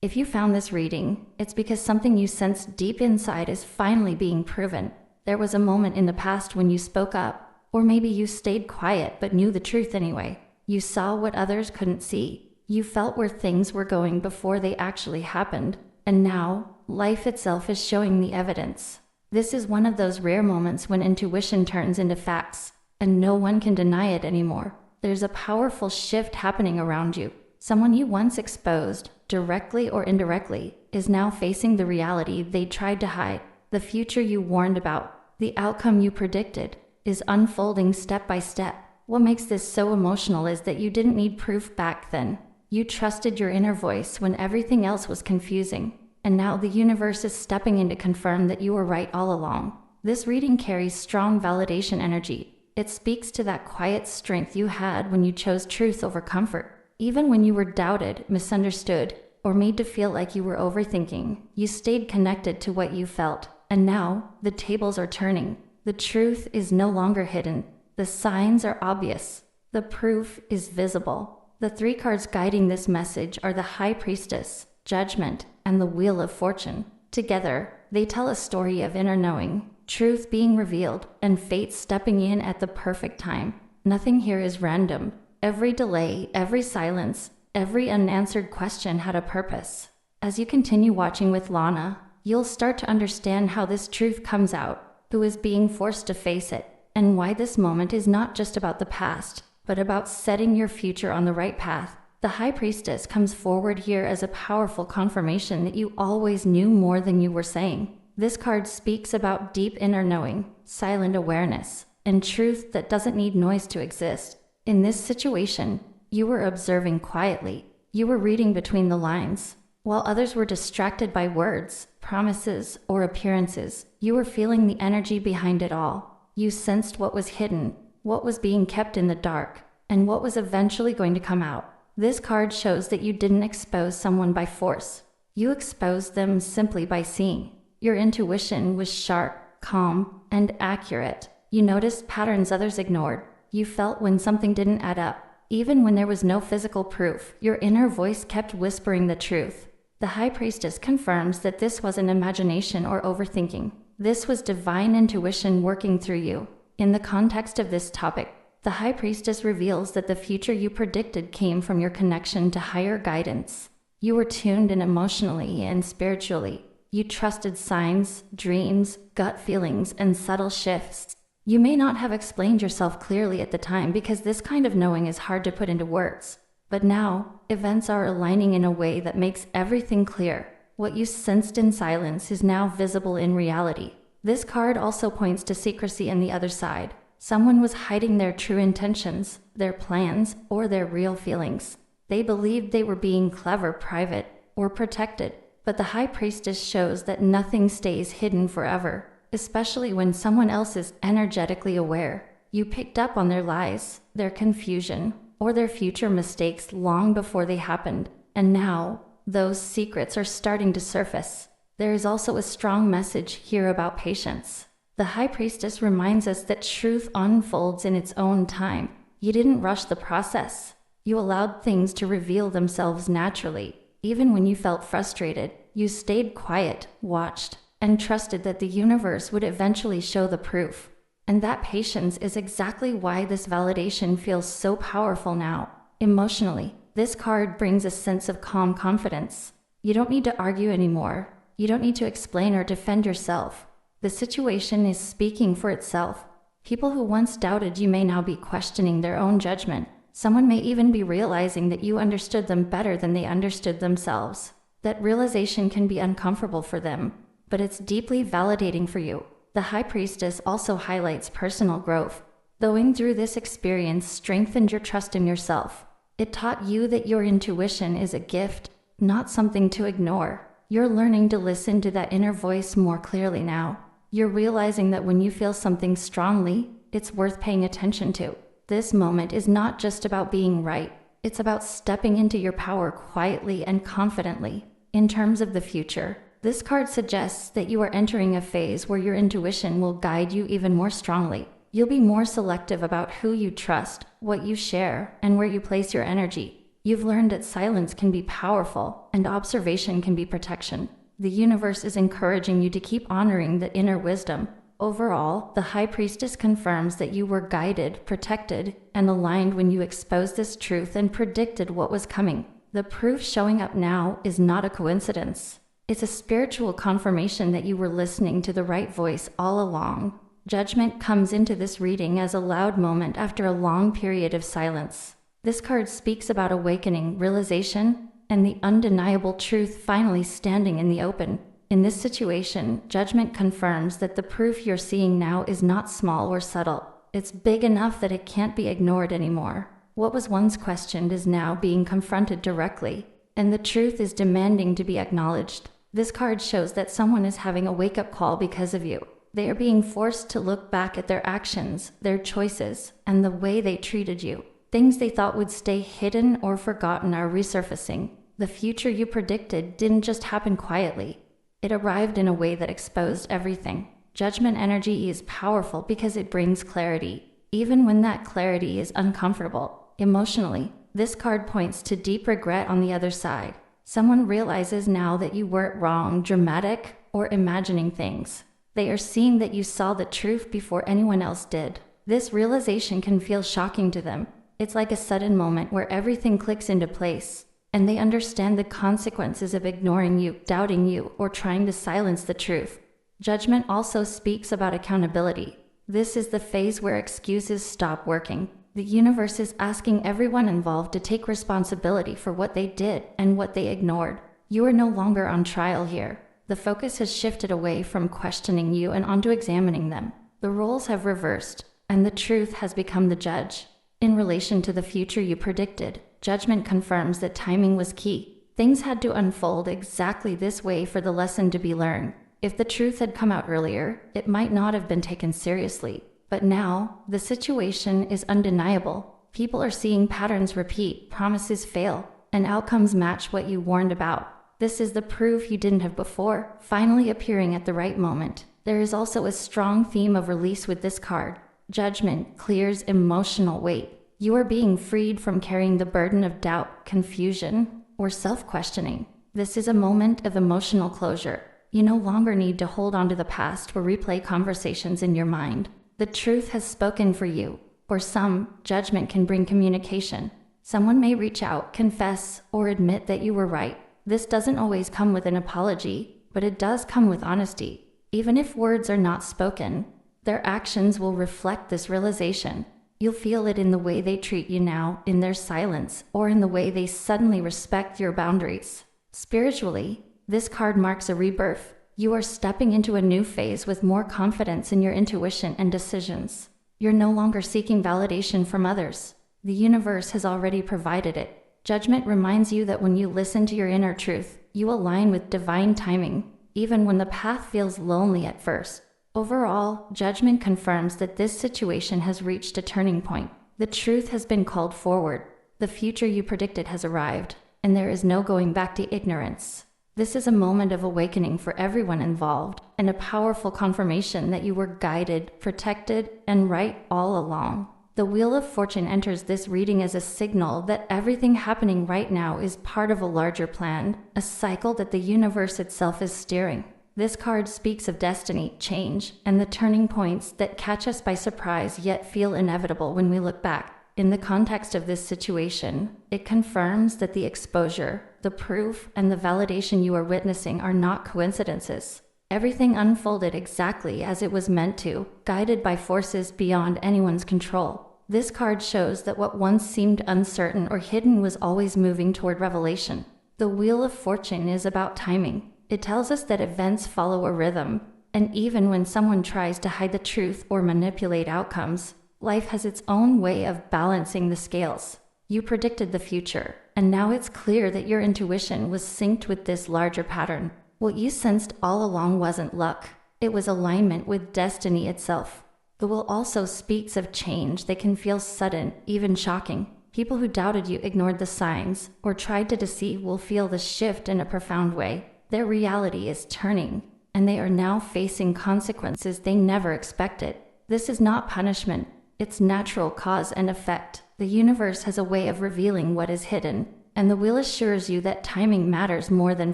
If you found this reading, it's because something you sense deep inside is finally being proven. There was a moment in the past when you spoke up, or maybe you stayed quiet but knew the truth anyway. You saw what others couldn't see. You felt where things were going before they actually happened. And now, life itself is showing the evidence. This is one of those rare moments when intuition turns into facts, and no one can deny it anymore. There's a powerful shift happening around you. Someone you once exposed, directly or indirectly, is now facing the reality they tried to hide. The future you warned about, the outcome you predicted, is unfolding step by step. What makes this so emotional is that you didn't need proof back then. You trusted your inner voice when everything else was confusing. And now the universe is stepping in to confirm that you were right all along. This reading carries strong validation energy. It speaks to that quiet strength you had when you chose truth over comfort. Even when you were doubted, misunderstood, or made to feel like you were overthinking, you stayed connected to what you felt. And now, the tables are turning. The truth is no longer hidden. The signs are obvious. The proof is visible. The three cards guiding this message are the High Priestess, Judgment, and the Wheel of Fortune. Together, they tell a story of inner knowing, truth being revealed, and fate stepping in at the perfect time. Nothing here is random. Every delay, every silence, every unanswered question had a purpose. As you continue watching with Lana, you'll start to understand how this truth comes out, who is being forced to face it, and why this moment is not just about the past, but about setting your future on the right path. The High Priestess comes forward here as a powerful confirmation that you always knew more than you were saying. This card speaks about deep inner knowing, silent awareness, and truth that doesn't need noise to exist. In this situation, you were observing quietly. You were reading between the lines. While others were distracted by words, promises, or appearances, you were feeling the energy behind it all. You sensed what was hidden, what was being kept in the dark, and what was eventually going to come out. This card shows that you didn't expose someone by force. You exposed them simply by seeing. Your intuition was sharp, calm, and accurate. You noticed patterns others ignored. You felt when something didn't add up. Even when there was no physical proof, your inner voice kept whispering the truth. The High Priestess confirms that this wasn't imagination or overthinking. This was divine intuition working through you. In the context of this topic, the High Priestess reveals that the future you predicted came from your connection to higher guidance. You were tuned in emotionally and spiritually. You trusted signs, dreams, gut feelings, and subtle shifts. You may not have explained yourself clearly at the time because this kind of knowing is hard to put into words. But now, events are aligning in a way that makes everything clear. What you sensed in silence is now visible in reality. This card also points to secrecy on the other side. Someone was hiding their true intentions, their plans, or their real feelings. They believed they were being clever, private, or protected. But the High Priestess shows that nothing stays hidden forever. Especially when someone else is energetically aware. You picked up on their lies, their confusion, or their future mistakes long before they happened. And now, those secrets are starting to surface. There is also a strong message here about patience. The High Priestess reminds us that truth unfolds in its own time. You didn't rush the process. You allowed things to reveal themselves naturally. Even when you felt frustrated, you stayed quiet, watched, and trusted that the universe would eventually show the proof. And that patience is exactly why this validation feels so powerful now. Emotionally, this card brings a sense of calm confidence. You don't need to argue anymore. You don't need to explain or defend yourself. The situation is speaking for itself. People who once doubted you may now be questioning their own judgment. Someone may even be realizing that you understood them better than they understood themselves. That realization can be uncomfortable for them, but it's deeply validating for you. The High Priestess also highlights personal growth. Going through this experience strengthened your trust in yourself. It taught you that your intuition is a gift, not something to ignore. You're learning to listen to that inner voice more clearly now. You're realizing that when you feel something strongly, it's worth paying attention to. This moment is not just about being right. It's about stepping into your power quietly and confidently. In terms of the future, this card suggests that you are entering a phase where your intuition will guide you even more strongly. You'll be more selective about who you trust, what you share, and where you place your energy. You've learned that silence can be powerful and observation can be protection. The universe is encouraging you to keep honoring the inner wisdom. Overall, the High Priestess confirms that you were guided, protected, and aligned when you exposed this truth and predicted what was coming. The proof showing up now is not a coincidence. It's a spiritual confirmation that you were listening to the right voice all along. Judgment comes into this reading as a loud moment after a long period of silence. This card speaks about awakening, realization, and the undeniable truth finally standing in the open. In this situation, Judgment confirms that the proof you're seeing now is not small or subtle. It's big enough that it can't be ignored anymore. What was once questioned is now being confronted directly, and the truth is demanding to be acknowledged. This card shows that someone is having a wake-up call because of you. They are being forced to look back at their actions, their choices, and the way they treated you. Things they thought would stay hidden or forgotten are resurfacing. The future you predicted didn't just happen quietly. It arrived in a way that exposed everything. Judgment energy is powerful because it brings clarity, even when that clarity is uncomfortable. Emotionally, this card points to deep regret on the other side. Someone realizes now that you weren't wrong, dramatic, or imagining things. They are seeing that you saw the truth before anyone else did. This realization can feel shocking to them. It's like a sudden moment where everything clicks into place, and they understand the consequences of ignoring you, doubting you, or trying to silence the truth. Judgment also speaks about accountability. This is the phase where excuses stop working. The universe is asking everyone involved to take responsibility for what they did and what they ignored. You are no longer on trial here. The focus has shifted away from questioning you and onto examining them. The roles have reversed, and the truth has become the judge. In relation to the future you predicted, Judgment confirms that timing was key. Things had to unfold exactly this way for the lesson to be learned. If the truth had come out earlier, it might not have been taken seriously. But now, the situation is undeniable. People are seeing patterns repeat, promises fail, and outcomes match what you warned about. This is the proof you didn't have before, finally appearing at the right moment. There is also a strong theme of release with this card. Judgment clears emotional weight. You are being freed from carrying the burden of doubt, confusion, or self-questioning. This is a moment of emotional closure. You no longer need to hold on to the past or replay conversations in your mind. The truth has spoken for you. For some, judgment can bring communication. Someone may reach out, confess, or admit that you were right. This doesn't always come with an apology, but it does come with honesty. Even if words are not spoken, their actions will reflect this realization. You'll feel it in the way they treat you now, in their silence, or in the way they suddenly respect your boundaries. Spiritually, this card marks a rebirth. You are stepping into a new phase with more confidence in your intuition and decisions. You're no longer seeking validation from others. The universe has already provided it. Judgment reminds you that when you listen to your inner truth, you align with divine timing, even when the path feels lonely at first. Overall, Judgment confirms that this situation has reached a turning point. The truth has been called forward. The future you predicted has arrived, and there is no going back to ignorance. This is a moment of awakening for everyone involved, and a powerful confirmation that you were guided, protected, and right all along. The Wheel of Fortune enters this reading as a signal that everything happening right now is part of a larger plan, a cycle that the universe itself is steering. This card speaks of destiny, change, and the turning points that catch us by surprise yet feel inevitable when we look back. In the context of this situation, it confirms that the exposure, the proof, and the validation you are witnessing are not coincidences. Everything unfolded exactly as it was meant to, guided by forces beyond anyone's control. This card shows that what once seemed uncertain or hidden was always moving toward revelation. The Wheel of Fortune is about timing. It tells us that events follow a rhythm, and even when someone tries to hide the truth or manipulate outcomes, life has its own way of balancing the scales. You predicted the future, and now it's clear that your intuition was synced with this larger pattern. What you sensed all along wasn't luck. It was alignment with destiny itself. The Wheel also speaks of change that can feel sudden, even shocking. People who doubted you, ignored the signs, or tried to deceive will feel the shift in a profound way. Their reality is turning, and they are now facing consequences they never expected. This is not punishment. It's natural cause and effect. The universe has a way of revealing what is hidden, and the wheel assures you that timing matters more than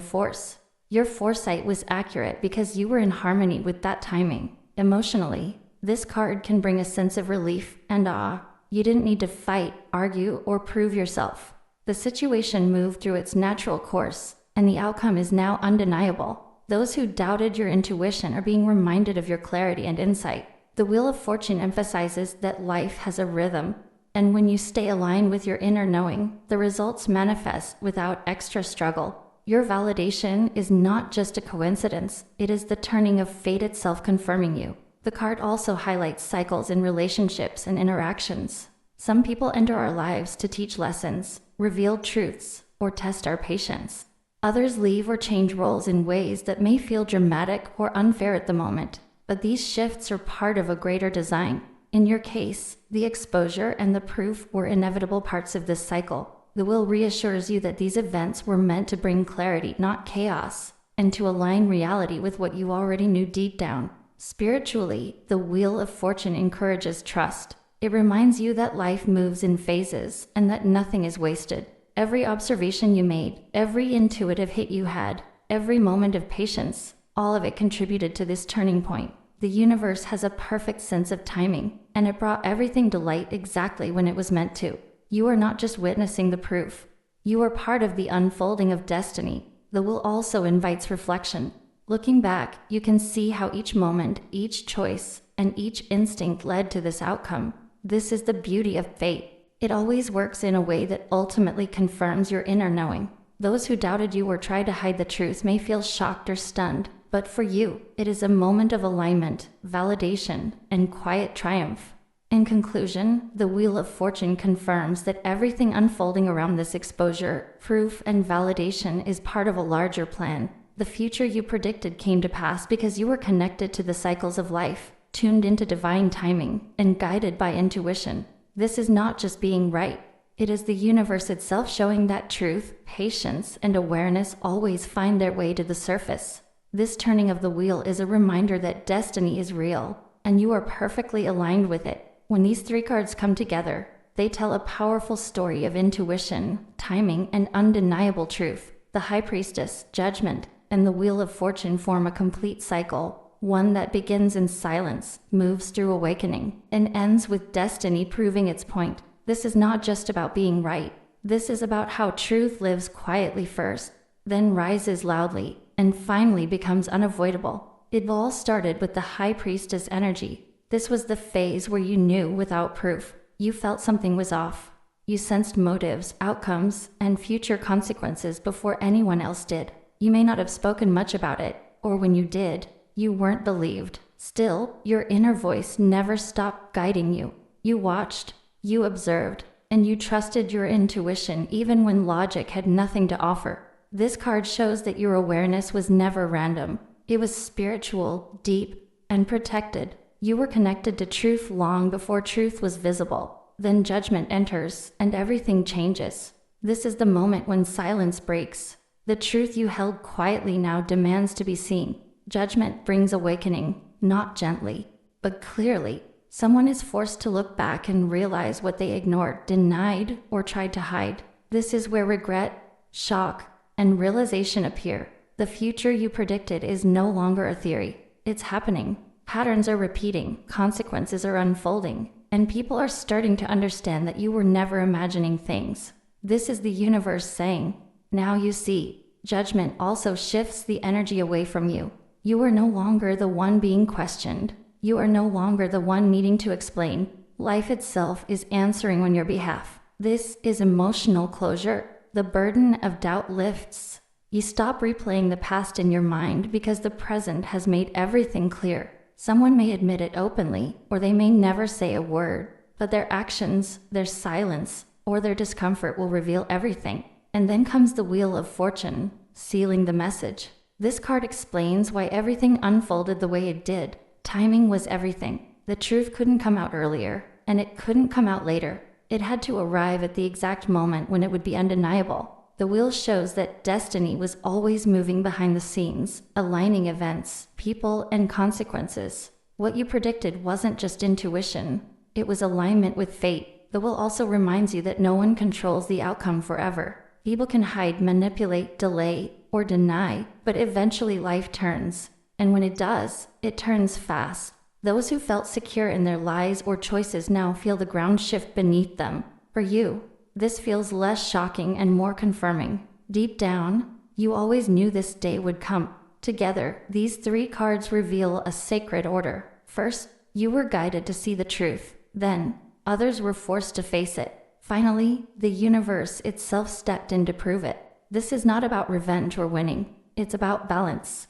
force. Your foresight was accurate because you were in harmony with that timing. Emotionally, this card can bring a sense of relief and awe. You didn't need to fight, argue, or prove yourself. The situation moved through its natural course, and the outcome is now undeniable. Those who doubted your intuition are being reminded of your clarity and insight. The Wheel of Fortune emphasizes that life has a rhythm, and when you stay aligned with your inner knowing, the results manifest without extra struggle. Your validation is not just a coincidence, it is the turning of fate itself confirming you. The card also highlights cycles in relationships and interactions. Some people enter our lives to teach lessons, reveal truths, or test our patience. Others leave or change roles in ways that may feel dramatic or unfair at the moment, but these shifts are part of a greater design. In your case, the exposure and the proof were inevitable parts of this cycle. The Wheel reassures you that these events were meant to bring clarity, not chaos, and to align reality with what you already knew deep down. Spiritually, the Wheel of Fortune encourages trust. It reminds you that life moves in phases and that nothing is wasted. Every observation you made, every intuitive hit you had, every moment of patience, all of it contributed to this turning point. The universe has a perfect sense of timing, and it brought everything to light exactly when it was meant to. You are not just witnessing the proof. You are part of the unfolding of destiny. The Wheel also invites reflection. Looking back, you can see how each moment, each choice, and each instinct led to this outcome. This is the beauty of fate. It always works in a way that ultimately confirms your inner knowing. Those who doubted you or tried to hide the truth may feel shocked or stunned, but for you, it is a moment of alignment, validation, and quiet triumph. In conclusion, the Wheel of Fortune confirms that everything unfolding around this exposure, proof, and validation is part of a larger plan. The future you predicted came to pass because you were connected to the cycles of life, tuned into divine timing, and guided by intuition. This is not just being right. It is the universe itself showing that truth, patience, and awareness always find their way to the surface. This turning of the wheel is a reminder that destiny is real, and you are perfectly aligned with it. When these three cards come together, they tell a powerful story of intuition, timing, and undeniable truth. The High Priestess, Judgment, and the Wheel of Fortune form a complete cycle, one that begins in silence, moves through awakening, and ends with destiny proving its point. This is not just about being right. This is about how truth lives quietly first, then rises loudly, and finally becomes unavoidable. It all started with the High Priestess energy. This was the phase where you knew without proof. You felt something was off. You sensed motives, outcomes, and future consequences before anyone else did. You may not have spoken much about it, or when you did, you weren't believed. Still, your inner voice never stopped guiding you. You watched, you observed, and you trusted your intuition even when logic had nothing to offer. This card shows that your awareness was never random. It was spiritual, deep, and protected. You were connected to truth long before truth was visible. Then judgment enters, and everything changes. This is the moment when silence breaks. The truth you held quietly now demands to be seen. Judgment brings awakening, not gently, but clearly. Someone is forced to look back and realize what they ignored, denied, or tried to hide. This is where regret, shock, and realization appear. The future you predicted is no longer a theory. It's happening. Patterns are repeating, consequences are unfolding, and people are starting to understand that you were never imagining things. This is the universe saying, now you see. Judgment also shifts the energy away from you. You are no longer the one being questioned. You are no longer the one needing to explain. Life itself is answering on your behalf. This is emotional closure. The burden of doubt lifts. You stop replaying the past in your mind because the present has made everything clear. Someone may admit it openly, or they may never say a word, but their actions, their silence, or their discomfort will reveal everything. And then comes the Wheel of Fortune, sealing the message. This card explains why everything unfolded the way it did. Timing was everything. The truth couldn't come out earlier, and it couldn't come out later. It had to arrive at the exact moment when it would be undeniable. The wheel shows that destiny was always moving behind the scenes, aligning events, people, and consequences. What you predicted wasn't just intuition. It was alignment with fate. The wheel also reminds you that no one controls the outcome forever. People can hide, manipulate, delay, or deny, but eventually life turns. And when it does, it turns fast. Those who felt secure in their lies or choices now feel the ground shift beneath them. For you, this feels less shocking and more confirming. Deep down, you always knew this day would come. Together, these 3 cards reveal a sacred order. First, you were guided to see the truth. Then, others were forced to face it. Finally, the universe itself stepped in to prove it. This is not about revenge or winning. It's about balance.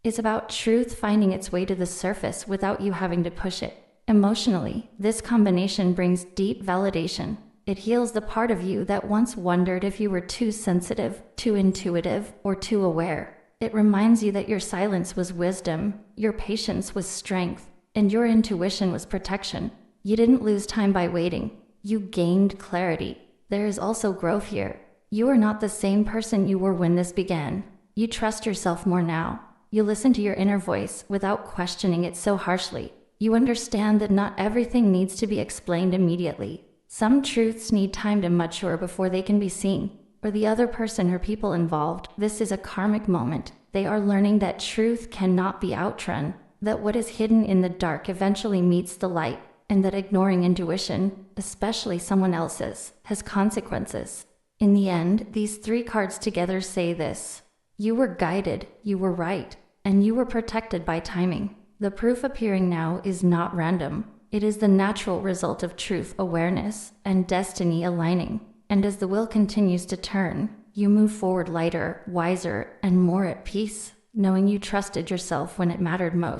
It's about truth finding its way to the surface without you having to push it. Emotionally, this combination brings deep validation. It heals the part of you that once wondered if you were too sensitive, too intuitive, or too aware. It reminds you that your silence was wisdom, your patience was strength, and your intuition was protection. You didn't lose time by waiting. You gained clarity. There is also growth here. You are not the same person you were when this began. You trust yourself more now. You listen to your inner voice without questioning it so harshly. You understand that not everything needs to be explained immediately. Some truths need time to mature before they can be seen. For the other person or people involved, this is a karmic moment. They are learning that truth cannot be outrun, that what is hidden in the dark eventually meets the light, and that ignoring intuition, especially someone else's, has consequences. In the end, these 3 cards together say this: you were guided, you were right, and you were protected by timing. The proof appearing now is not random. It is the natural result of truth, awareness, and destiny aligning. And as the wheel continues to turn, you move forward lighter, wiser, and more at peace, knowing you trusted yourself when it mattered most.